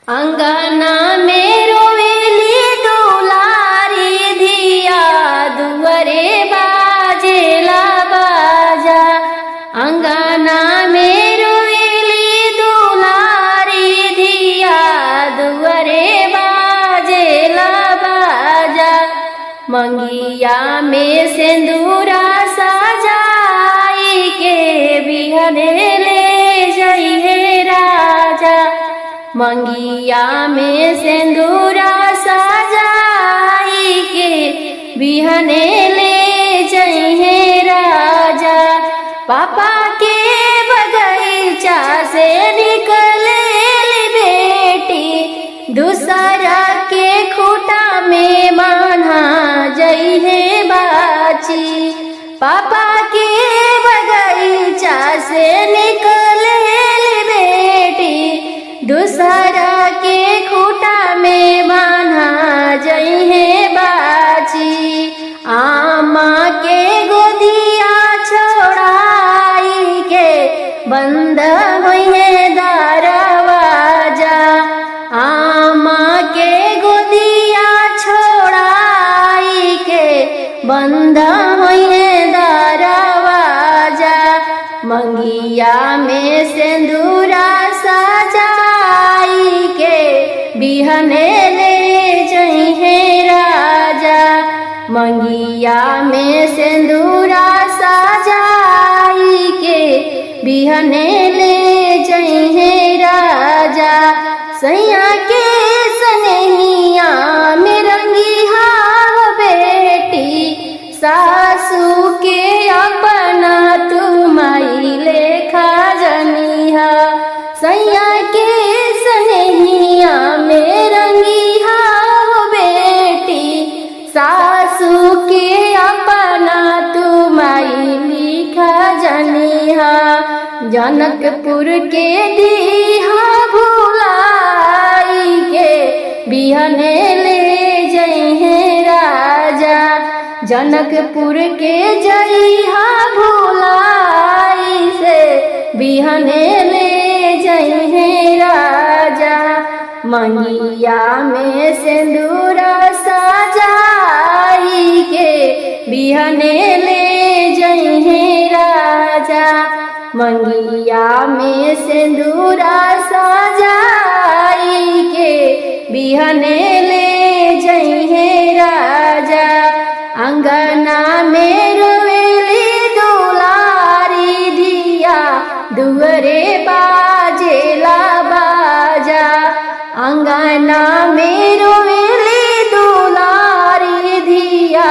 अंगना में रोवेली दुलारी धिया दुअरे बाजेला बाजा। अंगना में रोवेली दुलारी धिया दुअरे बाजेला बाजा। मंगिया में सिंदूरा सजाई के बिहने ले जइहे राजा। मंगिया में सिंदूरा सजाई के बिहने ले जइहे राजा। पापा के बगीचा से निकले बेटी दूसरा के खूटा में बांधा जइहे बाची। पापा के बगीचा से निकले बेटी दूसरा के खूटा में बांधा जइहे बाची। आमा के गोदिया छोड़ाई के बंद होइहे दरवाजा। आमा के गोदिया छोड़ाई के बंद होइहे दरवाजा। मंगिया में सिंदूरा सजाई के बिहने ले जइहे राजा। मंगिया में सिंदूरा सजाई के बिहने ले जइहे राजा। सैया के सनहिया में रंगिहा बेटी सासू के अपना तू माई लेखा जनिहा। सैया के सनहिया में रंगिहा बेटी सासू के अपना तू माई लिखा जनिहा। जनकपुर के दीहा भुलाई के बिहने ले जइहे राजा। जनकपुर के जइहा भुलाई से बिहने ले जइहे राजा। मंगिया में सिंदूरा सजाई के बिहने ले जइहे राजा। मंगिया में सिंदूरा सजाई के बिहने ले जइहे राजा। अंगना में रोवेली दुलारी धिया दुअरे बाजेला बाजा। अंगना में रोवेली दुलारी धिया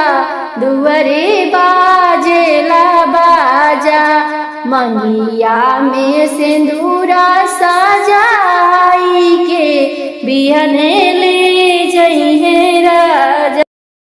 दुअरे बाजेला बाजा। मंगिया में सिंदूरा सजाई